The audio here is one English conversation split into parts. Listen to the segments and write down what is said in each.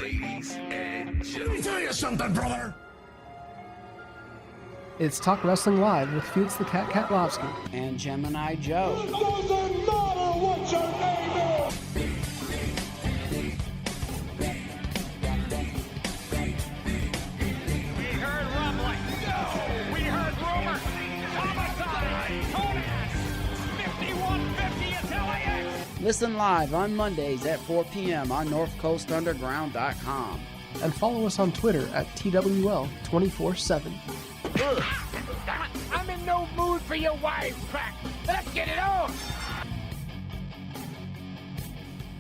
Ladies and gentlemen. Let me tell you something, brother. It's Talk Wrestling Live with Felix the Cat Katlovski and Gemini Joe. It doesn't matter what your name is. We heard rumbling. No, we heard rumors. Homicide. Total 5150 at LAX. Listen live on Mondays at 4 p.m. on NorthCoastUnderground.com. and follow us on Twitter at TWL 24/7. I'm in no mood for your wife crack. Let's get it on.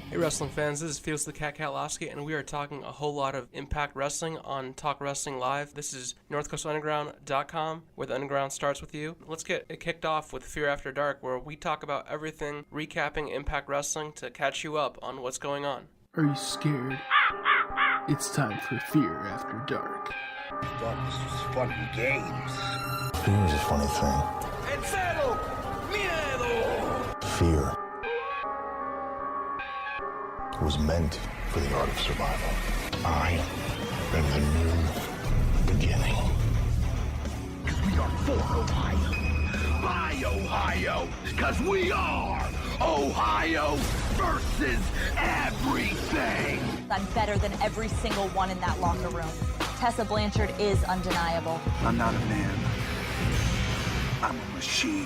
Hey wrestling fans, this is Felix the Cat Katlovski, and we are talking a whole lot of Impact Wrestling on Talk Wrestling Live. This is NorthCoastUnderground.com, where the Underground starts with you. Let's get it kicked off with Fear After Dark, where we talk about everything recapping Impact Wrestling to catch you up on what's going on. Are you scared? It's time for Fear After Dark. Thought this was fun and games. Fear is a funny thing. En cero, miedo. Fear was meant for the art of survival. I am the new beginning. Because we are for Ohio. By Ohio. Because we are Ohio versus everything. I'm better than every single one in that locker room. Tessa Blanchard is undeniable. I'm not a man. I'm a machine.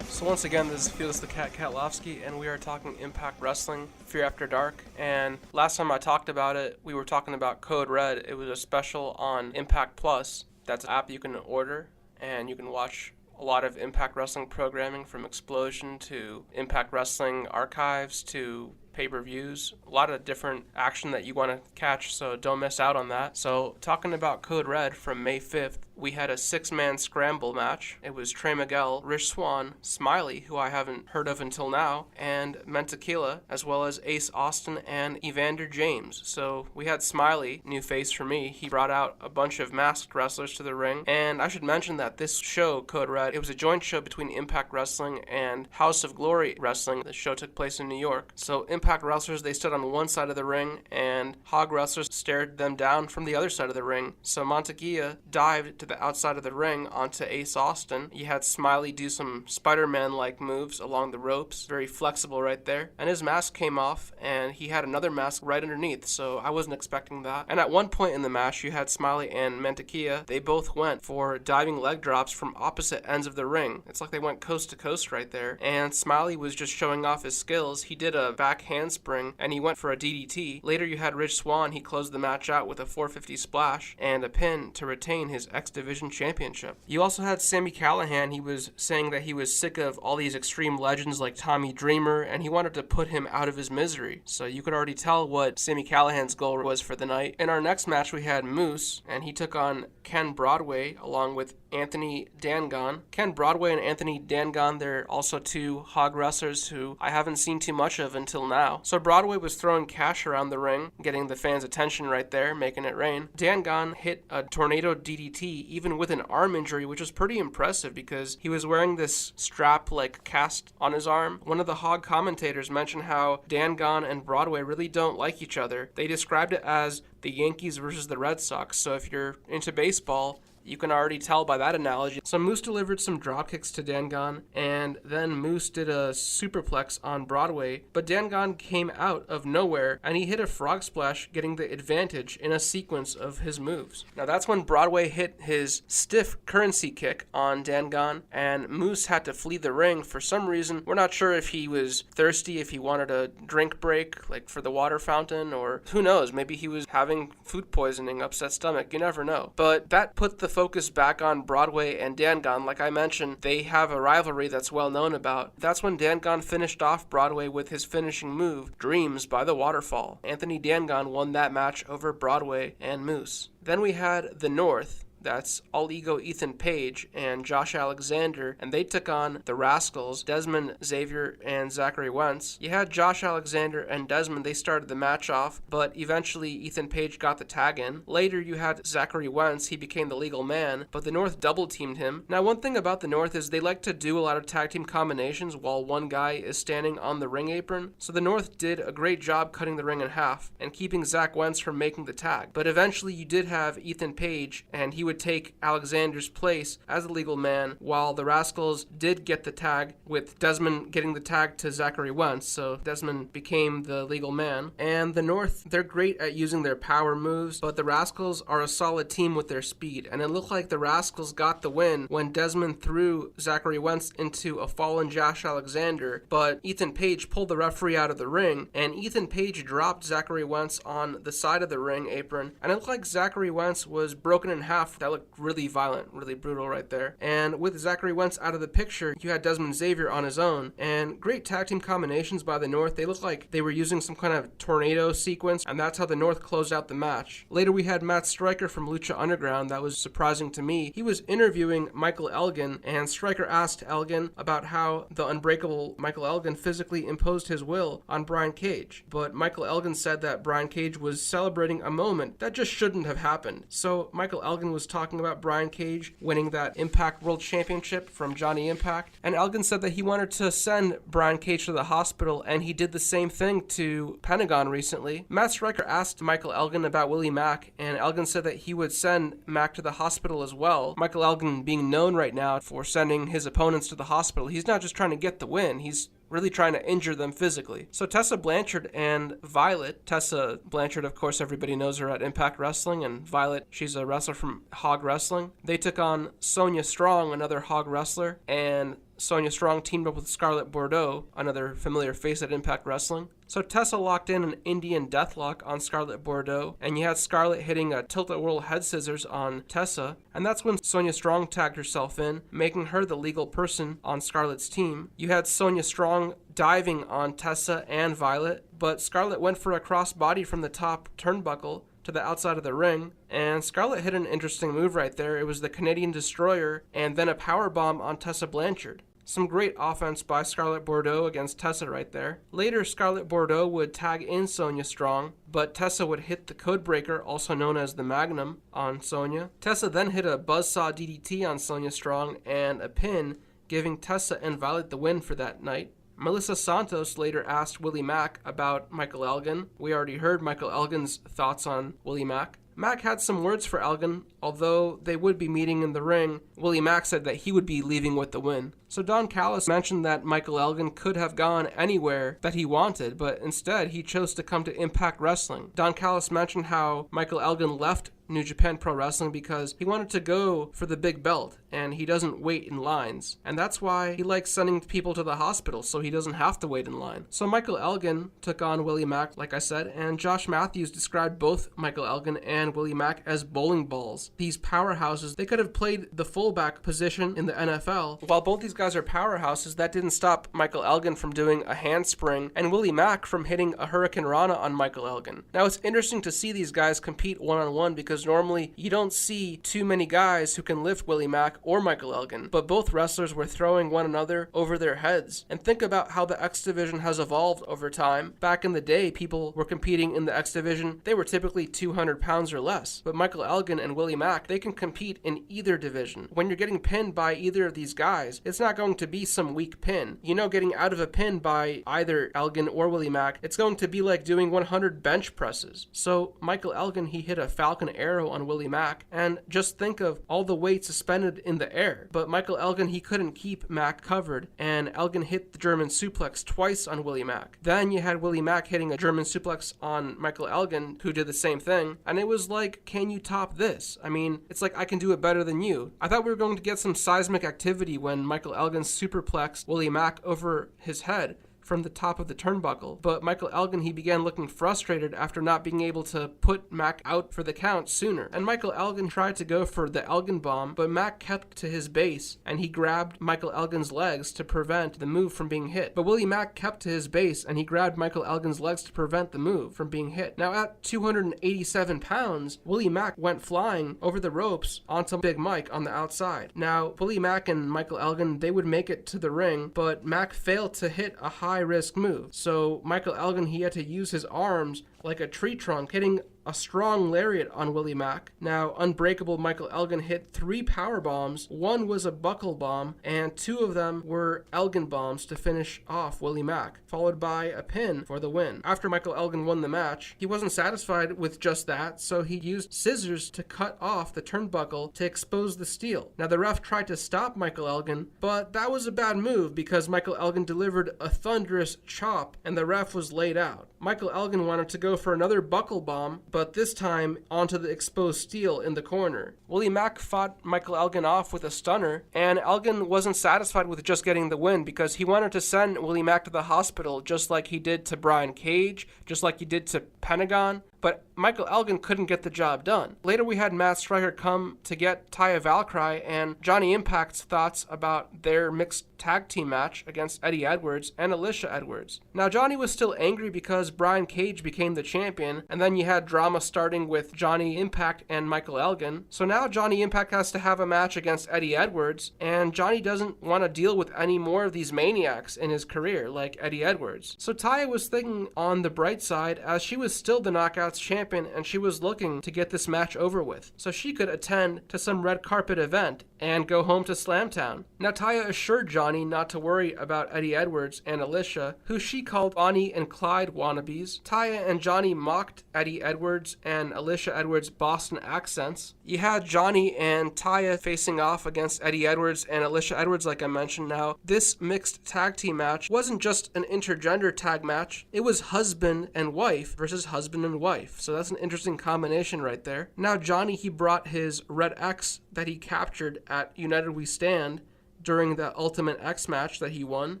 So once again, this is Felix the Cat Katlovski, and we are talking Impact Wrestling, Fear After Dark. And last time I talked about it, we were talking about Code Red. It was a special on Impact Plus. That's an app you can order, and you can watch a lot of Impact Wrestling programming, from Explosion to Impact Wrestling Archives to pay-per-views, a lot of different action that you want to catch, so don't miss out on that. So talking about Code Red, from May 5th, we had a 6-man scramble match. It was Trey Miguel, Rich Swann, Smiley, who I haven't heard of until now, and Mentequila, as well as Ace Austin and Evander James. So we had Smiley, new face for me. He brought out a bunch of masked wrestlers to the ring. And I should mention that this show, Code Red, it was a joint show between Impact Wrestling and House of Glory Wrestling. The show took place in New York. So Impact wrestlers, they stood on one side of the ring, and Hog wrestlers stared them down from the other side of the ring. So Montequilla dived to the outside of the ring onto Ace Austin. You had Smiley do some Spider-Man-like moves along the ropes, very flexible right there. And his mask came off, and he had another mask right underneath, so I wasn't expecting that. And at one point in the match, you had Smiley and Mentequilla. They both went for diving leg drops from opposite ends of the ring. It's like they went coast to coast right there. And Smiley was just showing off his skills. He did a back handspring, and he went for a DDT. Later, you had Rich Swann. He closed the match out with a 450 splash and a pin to retain his X Division Championship. You also had Sami Callihan. He was saying that he was sick of all these extreme legends like Tommy Dreamer, and he wanted to put him out of his misery. So you could already tell what Sami Callihan's goal was for the night. In our next match, we had Moose, and he took on Ken Broadway along with Anthony Dangon. Ken Broadway and Anthony Dangon, they're also two Hog wrestlers who I haven't seen too much of until now. So Broadway was throwing cash around the ring, getting the fans' attention right there, making it rain. Dangon hit a tornado DDT even with an arm injury, which was pretty impressive because he was wearing this strap-like cast on his arm. One of the Hog commentators mentioned how Dangon and Broadway really don't like each other. They described it as the Yankees versus the Red Sox. So if you're into baseball, you can already tell by that analogy. So Moose delivered some drop kicks to Dangon, and then Moose did a superplex on Broadway, but Dangon came out of nowhere, and he hit a frog splash, getting the advantage in a sequence of his moves. Now that's when Broadway hit his stiff currency kick on Dangon, and Moose had to flee the ring for some reason. We're not sure if he was thirsty, if he wanted a drink break, like for the water fountain, or who knows, maybe he was having food poisoning, upset stomach, you never know. But that put the focus back on Broadway and Dangon. Like I mentioned, they have a rivalry that's well known about. That's when Dangon finished off Broadway with his finishing move, Dreams by the Waterfall. Anthony Dangon won that match over Broadway and Moose. Then we had the North, That's All Ego Ethan Page and Josh Alexander, and they took on the Rascals, Desmond Xavier and Zachary Wentz. You had Josh Alexander and Desmond, they started the match off, but eventually Ethan Page got the tag in. Later you had Zachary Wentz, he became the legal man, but the North double teamed him. Now one thing about the North is they like to do a lot of tag team combinations while one guy is standing on the ring apron, so the North did a great job cutting the ring in half and keeping Zach Wentz from making the tag. But eventually you did have Ethan Page, and he would take Alexander's place as a legal man, while the Rascals did get the tag, with Desmond getting the tag to Zachary Wentz, so Desmond became the legal man. And the North, they're great at using their power moves, but the Rascals are a solid team with their speed, and it looked like the Rascals got the win when Desmond threw Zachary Wentz into a fallen Josh Alexander, but Ethan Page pulled the referee out of the ring, and Ethan Page dropped Zachary Wentz on the side of the ring apron, and it looked like Zachary Wentz was broken in half. That looked really violent, really brutal right there. And with Zachary Wentz out of the picture, you had Desmond Xavier on his own, and great tag team combinations by the North. They looked like they were using some kind of tornado sequence, and that's how the North closed out the match. Later we had Matt Striker from Lucha Underground. That was surprising to me. He was interviewing Michael Elgin, and Striker asked Elgin about how the unbreakable Michael Elgin physically imposed his will on Brian Cage, but Michael Elgin said that Brian Cage was celebrating a moment that just shouldn't have happened. So Michael Elgin was talking about Brian Cage winning that Impact World Championship from Johnny Impact, and Elgin said that he wanted to send Brian Cage to the hospital, and he did the same thing to Pentagon recently. Matt Striker asked Michael Elgin about Willie Mack, and Elgin said that he would send Mack to the hospital as well. Michael Elgin being known right now for sending his opponents to the hospital. He's not just trying to get the win, he's really trying to injure them physically. So Tessa Blanchard and Violet, Tessa Blanchard, of course, everybody knows her at Impact Wrestling, and Violet, she's a wrestler from Hog Wrestling. They took on Sonya Strong, another Hog wrestler, and Sonya Strong teamed up with Scarlett Bordeaux, another familiar face at Impact Wrestling. So Tessa locked in an Indian deathlock on Scarlett Bordeaux, and you had Scarlett hitting a tilt-a-whirl head scissors on Tessa, and that's when Sonya Strong tagged herself in, making her the legal person on Scarlett's team. You had Sonya Strong diving on Tessa and Violet, but Scarlett went for a crossbody from the top turnbuckle to the outside of the ring, and Scarlett hit an interesting move right there. It was the Canadian Destroyer, and then a powerbomb on Tessa Blanchard. Some great offense by Scarlett Bordeaux against Tessa right there. Later, Scarlett Bordeaux would tag in Sonya Strong, but Tessa would hit the Codebreaker, also known as the Magnum, on Sonya. Tessa then hit a Buzzsaw DDT on Sonya Strong and a pin, giving Tessa and Violet the win for that night. Melissa Santos later asked Willie Mack about Michael Elgin. We already heard Michael Elgin's thoughts on Willie Mack. Mack had some words for Elgin. Although they would be meeting in the ring, Willie Mack said that he would be leaving with the win. So Don Callis mentioned that Michael Elgin could have gone anywhere that he wanted, but instead he chose to come to Impact Wrestling. Don Callis mentioned how Michael Elgin left New Japan Pro Wrestling because he wanted to go for the big belt, and he doesn't wait in lines. And that's why he likes sending people to the hospital, so he doesn't have to wait in line. So Michael Elgin took on Willie Mack, like I said, and Josh Matthews described both Michael Elgin and Willie Mack as bowling balls. These powerhouses, they could have played the fullback position in the NFL. While both these guys are powerhouses, that didn't stop Michael Elgin from doing a handspring, and Willie Mack from hitting a Hurricane Rana on Michael Elgin. Now it's interesting to see these guys compete one-on-one because normally you don't see too many guys who can lift Willie Mack or Michael Elgin, but both wrestlers were throwing one another over their heads. And think about how the X Division has evolved over time. Back in the day, people were competing in the X Division. They were typically 200 pounds or less, but Michael Elgin and Willie Mack, they can compete in either division. When you're getting pinned by either of these guys, it's not going to be some weak pin. You know, getting out of a pin by either Elgin or Willie Mack, it's going to be like doing 100 bench presses. So Michael Elgin, he hit a Falcon Arrow on Willie Mack, and just think of all the weight suspended in the air. But Michael Elgin, he couldn't keep Mack covered, and Elgin hit the German suplex twice on Willie Mack. Then you had Willie Mack hitting a German suplex on Michael Elgin, who did the same thing, and it was like, can you top this? I mean, it's like, I can do it better than you. I thought we were going to get some seismic activity when Michael Elgin superplexed Willie Mack over his head from the top of the turnbuckle, but Michael Elgin, he began looking frustrated after not being able to put Mac out for the count sooner. And Michael Elgin tried to go for the Elgin bomb, but Mac kept to his base, and he grabbed Michael Elgin's legs to prevent the move from being hit. But Willie Mack kept to his base, and he grabbed Michael Elgin's legs to prevent the move from being hit. Now at 287 pounds, Willie Mack went flying over the ropes onto Big Mike on the outside. Now, Willie Mack and Michael Elgin, they would make it to the ring, but Mack failed to hit a high-risk move. So Michael Elgin, he had to use his arms like a tree trunk, hitting a strong lariat on Willie Mack. Now, unbreakable Michael Elgin hit 3 power bombs. 1 was a buckle bomb, and 2 of them were Elgin bombs to finish off Willie Mack, followed by a pin for the win. After Michael Elgin won the match, he wasn't satisfied with just that, so he used scissors to cut off the turnbuckle to expose the steel. Now, the ref tried to stop Michael Elgin, but that was a bad move because Michael Elgin delivered a thunderous chop, and the ref was laid out. Michael Elgin wanted to go for another buckle bomb, but this time onto the exposed steel in the corner. Willie Mack fought Michael Elgin off with a stunner, and Elgin wasn't satisfied with just getting the win because he wanted to send Willie Mack to the hospital just like he did to Brian Cage, just like he did to Pentagon. But Michael Elgin couldn't get the job done. Later we had Matt Striker come to get Taya Valkyrie and Johnny Impact's thoughts about their mixed tag team match against Eddie Edwards and Alicia Edwards. Now Johnny was still angry because Brian Cage became the champion, and then you had drama starting with Johnny Impact and Michael Elgin. So now Johnny Impact has to have a match against Eddie Edwards, and Johnny doesn't want to deal with any more of these maniacs in his career like Eddie Edwards. So Taya was thinking on the bright side, as she was still the Knockouts champion and she was looking to get this match over with so she could attend to some red carpet event and go home to Slamtown. Now Taya assured Johnny not to worry about Eddie Edwards and Alicia, who she called Bonnie and Clyde wannabes. Taya and Johnny mocked Eddie Edwards and Alicia Edwards' Boston accents. You had Johnny and Taya facing off against Eddie Edwards and Alicia Edwards, like I mentioned. Now this mixed tag team match wasn't just an intergender tag match, it was husband and wife versus husband and wife. So that's an interesting combination right there. Now Johnny, he brought his Red X that he captured at United We Stand during the Ultimate X match that he won.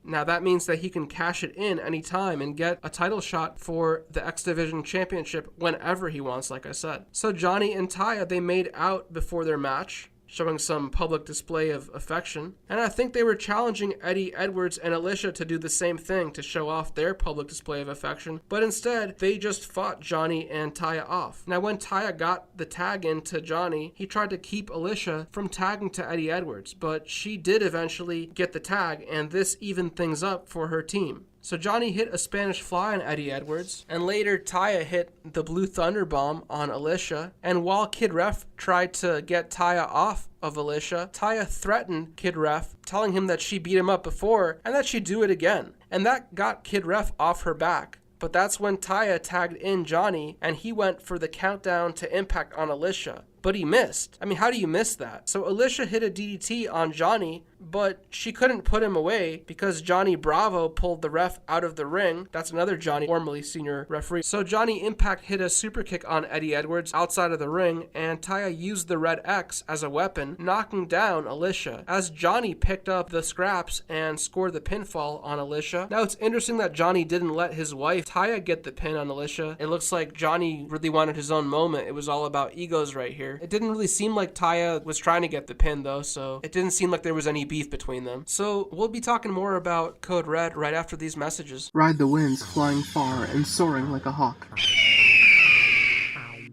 Now that means that he can cash it in anytime and get a title shot for the X Division Championship whenever he wants, like I said. So Johnny and Taya, they made out before their match, showing some public display of affection. And I think they were challenging Eddie Edwards and Alicia to do the same thing to show off their public display of affection, but instead they just fought Johnny and Taya off. Now when Taya got the tag in to Johnny, he tried to keep Alicia from tagging to Eddie Edwards, but she did eventually get the tag, and this evened things up for her team. So Johnny hit a Spanish Fly on Eddie Edwards, and later Taya hit the Blue Thunder Bomb on Alicia. And while Kid Ref tried to get Taya off of Alicia, Taya threatened Kid Ref, telling him that she beat him up before and that she'd do it again. And that got Kid Ref off her back. But that's when Taya tagged in Johnny, and he went for the countdown to Impact on Alicia. But he missed. I mean, how do you miss that? So Alicia hit a DDT on Johnny, but she couldn't put him away because Johnny Bravo pulled the ref out of the ring. That's another Johnny, formerly senior referee. So Johnny Impact hit a super kick on Eddie Edwards outside of the ring, and Taya used the Red X as a weapon, knocking down Alicia, as Johnny picked up the scraps and scored the pinfall on Alicia. Now it's interesting that Johnny didn't let his wife Taya get the pin on Alicia. It looks like Johnny really wanted his own moment. It was all about egos right here. It didn't really seem like Taya was trying to get the pin though, so it didn't seem like there was any beef between them. So we'll be talking more about Code Red right after these messages. Ride the winds, flying far and soaring like a hawk.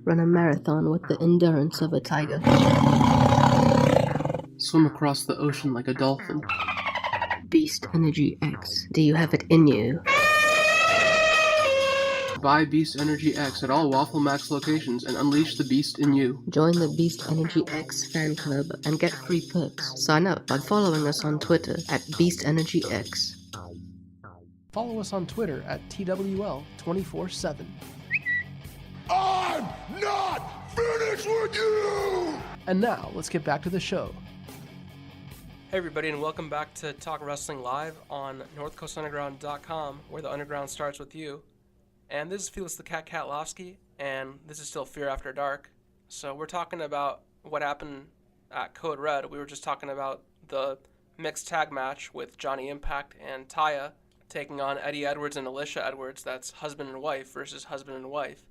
Run a marathon with the endurance of a tiger. Swim across the ocean like a dolphin. Beast Energy X. Do you have it in you? Buy Beast Energy X at all Waffle Max locations and unleash the beast in you. Join the Beast Energy X fan club and get free perks. Sign up by following us on Twitter at Beast Energy X. Follow us on Twitter at TWL 24/7. I'm not finished with you! And now, let's get back to the show. Hey everybody, and welcome back to Talk Wrestling Live on NorthCoastUnderground.com, where the underground starts with you. And this is Felix the Cat Katlovski, and this is still Fear After Dark. So we're talking about what happened at Code Red. We were just talking about the mixed tag match with Johnny Impact and Taya taking on Eddie Edwards and Alicia Edwards. That's husband and wife versus husband and wife.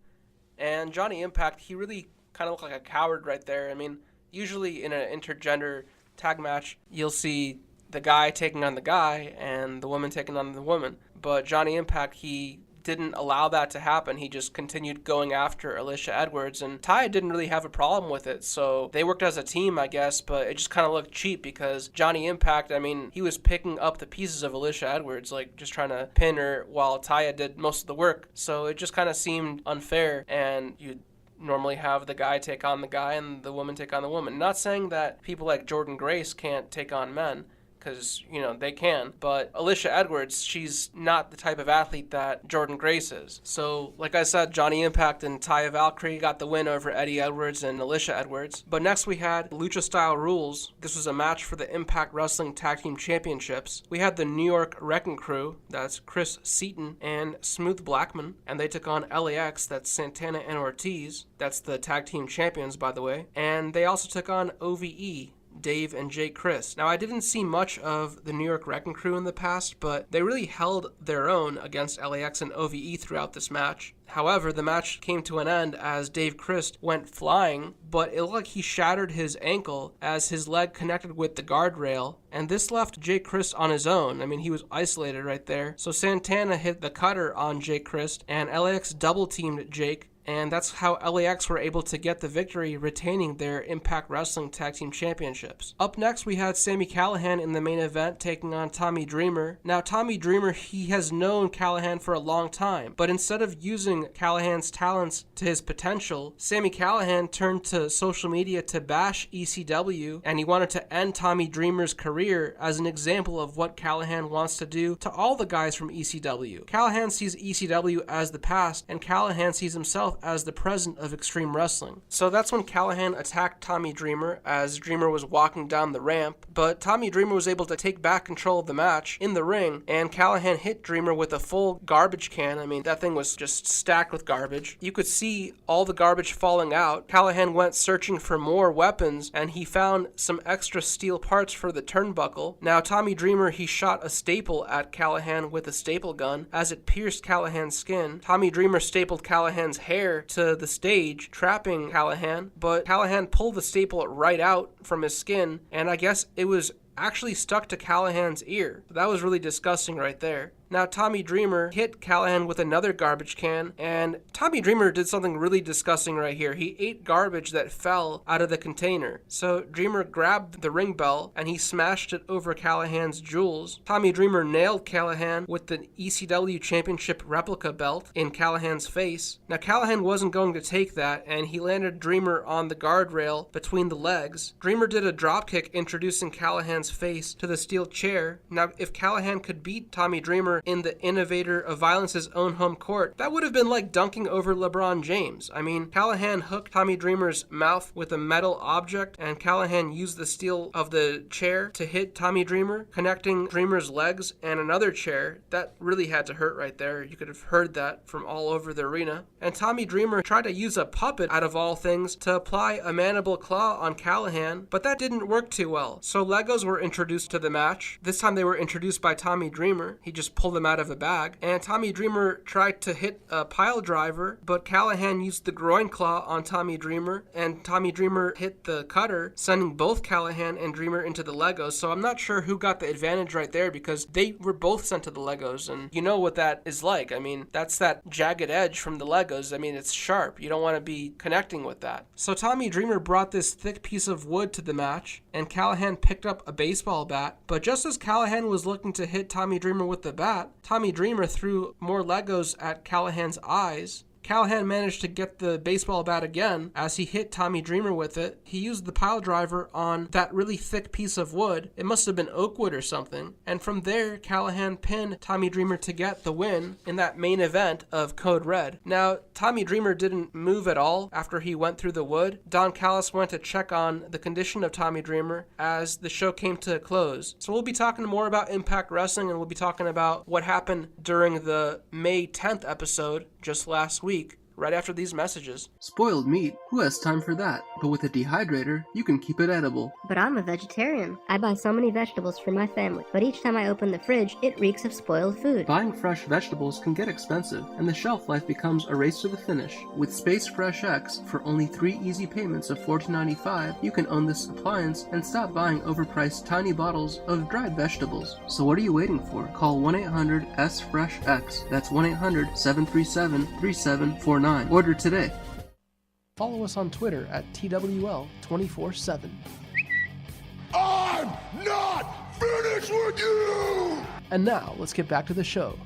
And Johnny Impact, he really kind of looked like a coward right there. I mean, usually in an intergender tag match, you'll see the guy taking on the guy and the woman taking on the woman. But Johnny Impact, he didn't allow that to happen. He just continued going after Alicia Edwards, and Taya didn't really have a problem with it. So they worked as a team, I guess, but it just kind of looked cheap because Johnny Impact, I mean, he was picking up the pieces of Alicia Edwards, like just trying to pin her while Taya did most of the work. So it just kind of seemed unfair, and you normally have the guy take on the guy and the woman take on the woman. Not saying that people like Jordynne Grace can't take on men, because, you know, they can. But Alicia Edwards, she's not the type of athlete that Jordynne Grace is. So, like I said, Johnny Impact and Taya Valkyrie got the win over Eddie Edwards and Alicia Edwards. But next we had Lucha Style Rules. This was a match for the Impact Wrestling Tag Team Championships. We had the New York Wrecking Crew, that's Chris Seaton and Smooth Blackman, and they took on LAX, that's Santana and Ortiz. That's the tag team champions, by the way. And they also took on OVE, Dave and Jake Chris. Now, I didn't see much of the New York Wrecking Crew in the past, but they really held their own against LAX and OVE throughout this match. However, the match came to an end as Dave Christ went flying, but it looked like he shattered his ankle as his leg connected with the guardrail, and this left Jake Christ on his own. I mean, he was isolated right there. So Santana hit the cutter on Jake Christ, and LAX double-teamed Jake, and that's how LAX were able to get the victory, retaining their Impact Wrestling Tag Team Championships. Up next, we had Sami Callihan in the main event taking on Tommy Dreamer. Now, Tommy Dreamer, he has known Callihan for a long time, but instead of using Callahan's talents to his potential, Sami Callihan turned to social media to bash ECW, and he wanted to end Tommy Dreamer's career as an example of what Callihan wants to do to all the guys from ECW. Callihan sees ECW as the past, and Callihan sees himself as the present of Extreme Wrestling. So that's when Callihan attacked Tommy Dreamer as Dreamer was walking down the ramp, but Tommy Dreamer was able to take back control of the match in the ring, and Callihan hit Dreamer with a full garbage can. I mean, that thing was just stacked with garbage. You could see all the garbage falling out. Callihan went searching for more weapons, and he found some extra steel parts for the turnbuckle. Now, Tommy Dreamer, he shot a staple at Callihan with a staple gun as it pierced Callahan's skin. Tommy Dreamer stapled Callahan's hair to the stage, trapping Callihan, but Callihan pulled the staple right out from his skin, and I guess it was actually stuck to Callahan's ear. That was really disgusting right there. Now, Tommy Dreamer hit Callihan with another garbage can, and Tommy Dreamer did something really disgusting right here. He ate garbage that fell out of the container. So Dreamer grabbed the ring bell, and he smashed it over Callahan's jewels. Tommy Dreamer nailed Callihan with the ECW Championship replica belt in Callahan's face. Now, Callihan wasn't going to take that, and he landed Dreamer on the guardrail between the legs. Dreamer did a dropkick, introducing Callahan's face to the steel chair. Now, if Callihan could beat Tommy Dreamer in the Innovator of Violence's own home court, that would have been like dunking over LeBron James. I mean, Callihan hooked Tommy Dreamer's mouth with a metal object, and Callihan used the steel of the chair to hit Tommy Dreamer, connecting Dreamer's legs and another chair. That really had to hurt right there. You could have heard that from all over the arena. And Tommy Dreamer tried to use a puppet, out of all things, to apply a mandible claw on Callihan, but that didn't work too well. So Legos were introduced to the match. This time they were introduced by Tommy Dreamer. He just pulled them out of a bag, and Tommy Dreamer tried to hit a pile driver, but Callihan used the groin claw on Tommy Dreamer, and Tommy Dreamer hit the cutter, sending both Callihan and Dreamer into the Legos. So I'm not sure who got the advantage right there, because they were both sent to the Legos, and you know what that is like. I mean, that's that jagged edge from the Legos. I mean, it's sharp. You don't want to be connecting with that. So Tommy Dreamer brought this thick piece of wood to the match, and Callihan picked up a baseball bat, but just as Callihan was looking to hit Tommy Dreamer with the bat, Tommy Dreamer threw more Legos at Callahan's eyes. Callihan managed to get the baseball bat again as he hit Tommy Dreamer with it. He used the pile driver on that really thick piece of wood. It must have been oak wood or something. And from there, Callihan pinned Tommy Dreamer to get the win in that main event of Code Red. Now, Tommy Dreamer didn't move at all after he went through the wood. Don Callis went to check on the condition of Tommy Dreamer as the show came to a close. So we'll be talking more about Impact Wrestling, and we'll be talking about what happened during the May 10th episode just last week. right after these messages. Spoiled meat? Who has time for that? But with a dehydrator, you can keep it edible. But I'm a vegetarian. I buy so many vegetables for my family, but each time I open the fridge, it reeks of spoiled food. Buying fresh vegetables can get expensive, and the shelf life becomes a race to the finish. With Space Fresh X, for only 3 easy payments of $14.95, you can own this appliance and stop buying overpriced tiny bottles of dried vegetables. So what are you waiting for? Call 1-800-S-FRESH-X. That's 1-800-737-3749. Order today. Follow us on Twitter at TWL 24/7. I'm not finished with you! And now, let's get back to the show.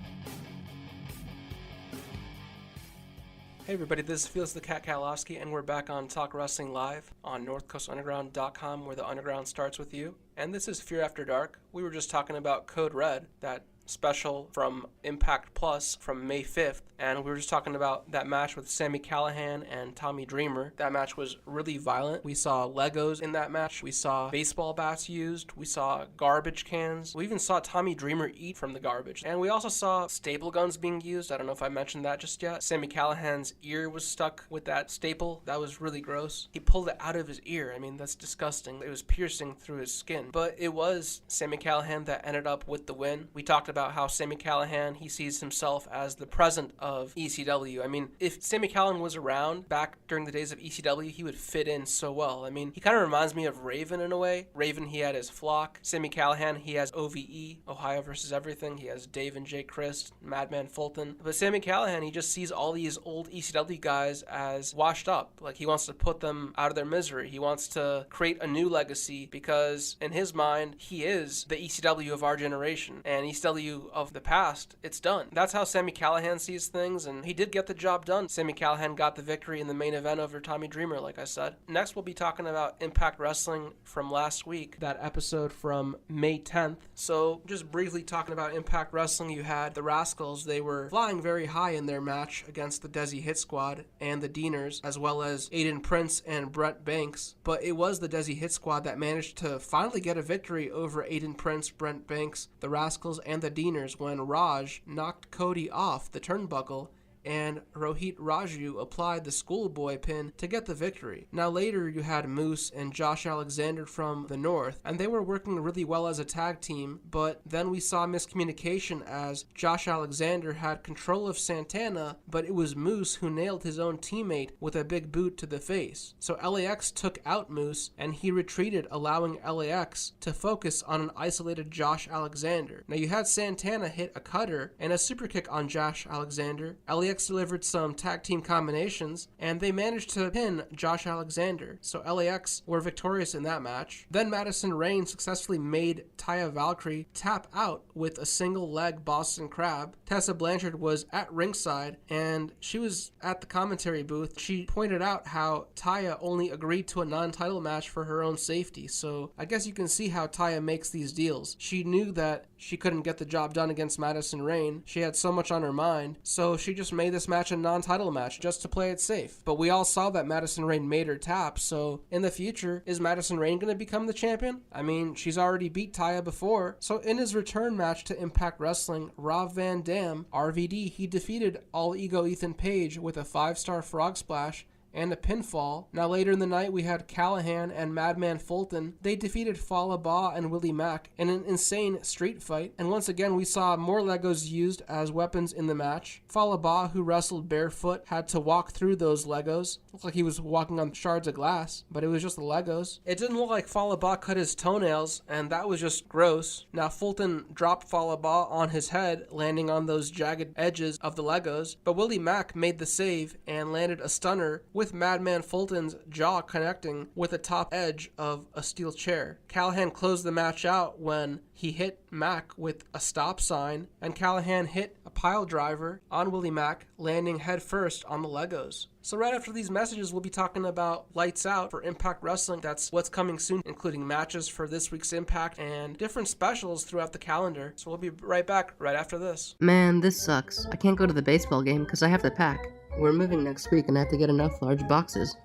Hey everybody, this is Felix the Cat Katlovski, and we're back on Talk Wrestling Live on NorthCoastUnderground.com, where the underground starts with you. And this is Fear After Dark. We were just talking about Code Red, that special from Impact Plus from May 5th, and we were just talking about that match with Sami Callihan and Tommy Dreamer. That match was really violent. We saw Legos in that match. We saw baseball bats used. We saw garbage cans. We even saw Tommy Dreamer eat from the garbage. And we also saw staple guns being used. I don't know if I mentioned that just yet. Sami Callihan's ear was stuck with that staple. That was really gross. He pulled it out of his ear. I mean, that's disgusting. It was piercing through his skin. But it was Sami Callihan that ended up with the win. We talked about how Sami Callihan, he sees himself as the present of ECW. I mean, if Sami Callihan was around back during the days of ECW, he would fit in so well. I mean, he kind of reminds me of Raven in a way. Raven, he had his flock. Sami Callihan, he has OVE, Ohio versus Everything. He has Dave and Jay Christ, Madman Fulton. But Sami Callihan, he just sees all these old ECW guys as washed up. Like, he wants to put them out of their misery. He wants to create a new legacy because, in his mind, he is the ECW of our generation. And ECW of the past, it's done. That's how Sami Callihan sees things, and he did get the job done. Sami Callihan got the victory in the main event over Tommy Dreamer, like I said. Next, we'll be talking about Impact Wrestling from last week, that episode from May 10th. So, just briefly talking about Impact Wrestling, you had the Rascals. They were flying very high in their match against the Desi Hit Squad and the Deaners, as well as Aiden Prince and Brett Banks. But it was the Desi Hit Squad that managed to finally get a victory over Aiden Prince, Brent Banks, the Rascals, and the Deaners when Raj knocked Cody off the turnbuckle and Rohit Raju applied the schoolboy pin to get the victory. Now later you had Moose and Josh Alexander from the North, and they were working really well as a tag team, but then we saw miscommunication as Josh Alexander had control of Santana, but it was Moose who nailed his own teammate with a big boot to the face. So LAX took out Moose and he retreated, allowing LAX to focus on an isolated Josh Alexander. Now you had Santana hit a cutter and a super kick on Josh Alexander. LAX delivered some tag team combinations, and they managed to pin Josh Alexander. So LAX were victorious in that match. Then Madison Rayne successfully made Taya Valkyrie tap out with a single leg Boston Crab. Tessa Blanchard was at ringside, and she was at the commentary booth. She pointed out how Taya only agreed to a non-title match for her own safety. So I guess you can see how Taya makes these deals. She knew that she couldn't get the job done against Madison Rayne. She had so much on her mind, so she just made this match a non-title match just to play it safe. But we all saw that Madison Rayne made her tap, so in the future, is Madison Rayne going to become the champion? I mean, she's already beat Taya before. So in his return match to Impact Wrestling, Rob Van Dam, RVD, he defeated All Ego Ethan Page with a 5-star frog splash and a pinfall. Now later in the night we had Callahan and Madman Fulton. They defeated Fallah Bahh and Willie Mack in an insane street fight. And once again we saw more Legos used as weapons in the match. Fallah Bahh, who wrestled barefoot, had to walk through those Legos. Looked like he was walking on shards of glass, but it was just the Legos. It didn't look like Fallah Bahh cut his toenails, and that was just gross. Now Fulton dropped Fallah Bahh on his head, landing on those jagged edges of the Legos, but Willie Mack made the save and landed a stunner with Madman Fulton's jaw connecting with the top edge of a steel chair. Callahan closed the match out when he hit Mack with a stop sign, and Callahan hit a pile driver on Willie Mack, landing head first on the Legos. So right after these messages, we'll be talking about Lights Out for Impact Wrestling. That's what's coming soon, including matches for this week's Impact and different specials throughout the calendar. So we'll be right back right after this. Man, this sucks. I can't go to the baseball game because I have to pack. We're moving next week and I have to get enough large boxes.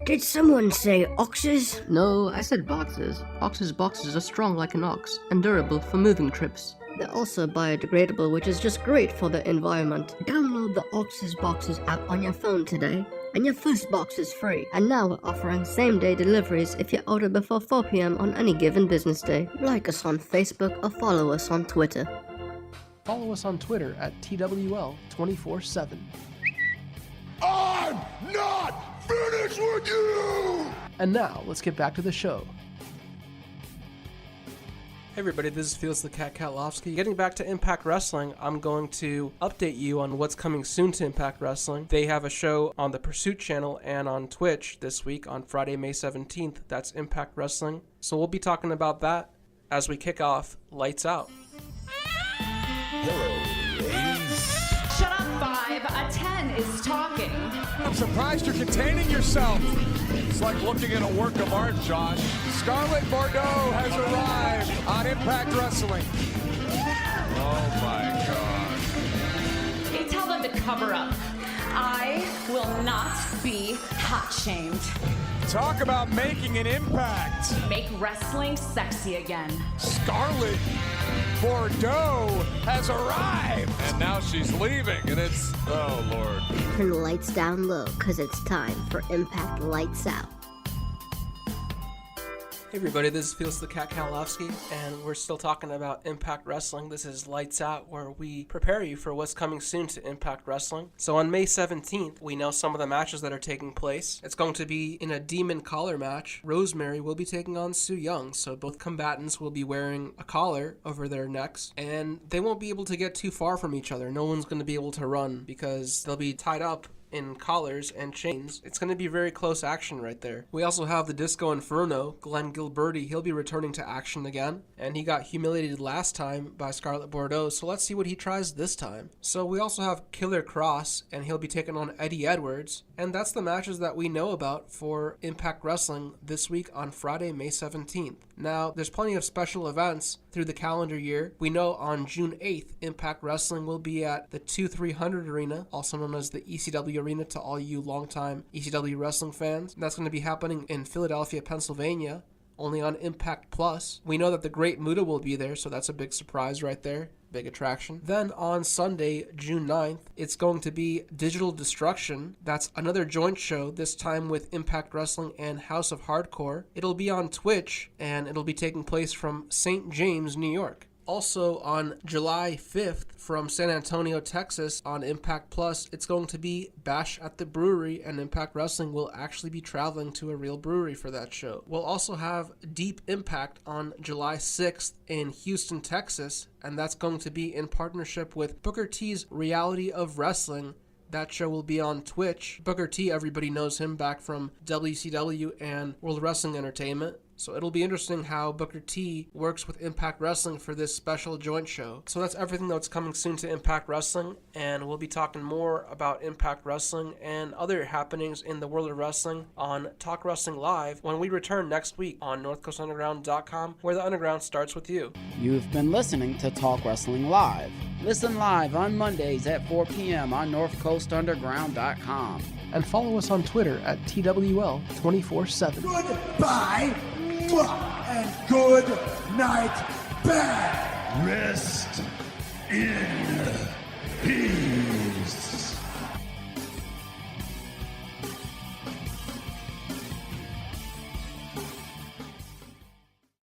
Did someone say oxes? No, I said boxes. Boxes are strong like an ox and durable for moving trips. They're also biodegradable, which is just great for the environment. Download the Oxys Boxes app on your phone today, and your first box is free. And now we're offering same-day deliveries if you order before 4 p.m. on any given business day. Like us on Facebook or follow us on Twitter. Follow us on Twitter at TWL 24/7. I'm not finished with you! And now, let's get back to the show. Hey everybody, this is Felix the Cat Katlovski. Getting back to Impact Wrestling, I'm going to update you on what's coming soon to Impact Wrestling. They have a show on the Pursuit channel and on Twitch this week on Friday, May 17th. That's Impact Wrestling. So we'll be talking about that as we kick off Lights Out. Hello, ladies. Shut up, 5. A 10 is talking. I'm surprised you're containing yourself. It's like looking at a work of art, Josh. Scarlett Bordeaux has arrived on Impact Wrestling. Oh my God. Hey, tell them to cover up. I will not be hot-shamed. Talk about making an impact. Make wrestling sexy again. Scarlett Bordeaux has arrived. And now she's leaving, and it's, oh Lord. Turn the lights down low, cause it's time for Impact Lights Out. Hey everybody, this is Felix the Cat Katlovski, and we're still talking about Impact Wrestling. This is Lights Out, where we prepare you for what's coming soon to Impact Wrestling. So on May 17th, we know some of the matches that are taking place. It's going to be in a Demon Collar match. Rosemary will be taking on Su Yung, so both combatants will be wearing a collar over their necks, and they won't be able to get too far from each other. No one's going to be able to run because they'll be tied up in collars and chains. It's going to be very close action right there. We also have the Disco Inferno, Glenn Gilberti. He'll be returning to action again, and he got humiliated last time by Scarlett Bordeaux, so let's see what he tries this time. So we also have Killer Cross, and he'll be taking on Eddie Edwards, and that's the matches that we know about for Impact Wrestling this week on Friday, May 17th. Now, there's plenty of special events through the calendar year. We know on June 8th, Impact Wrestling will be at the 2300 Arena, also known as the ECW Arena to all you longtime ECW wrestling fans. That's going to be happening in Philadelphia, Pennsylvania, only on Impact Plus. We know that the Great Muta will be there, so that's a big surprise right there. Big attraction. Then on Sunday, June 9th, it's going to be Digital Destruction. That's another joint show, this time with Impact Wrestling and House of Hardcore. It'll be on Twitch, and it'll be taking place from St. James, New York. Also on July 5th from San Antonio, Texas on Impact Plus, it's going to be Bash at the Brewery, and Impact Wrestling will actually be traveling to a real brewery for that show. We'll also have Deep Impact on July 6th in Houston, Texas, and that's going to be in partnership with Booker T's Reality of Wrestling. That show will be on Twitch. Booker T, everybody knows him back from WCW and World Wrestling Entertainment. So it'll be interesting how Booker T works with Impact Wrestling for this special joint show. So that's everything that's coming soon to Impact Wrestling, and we'll be talking more about Impact Wrestling and other happenings in the world of wrestling on Talk Wrestling Live when we return next week on NorthCoastUnderground.com, where the Underground starts with you. You've been listening to Talk Wrestling Live. Listen live on Mondays at 4 p.m. on NorthCoastUnderground.com. And follow us on Twitter at TWL 24/7. Goodbye and good night, bad. Rest in peace.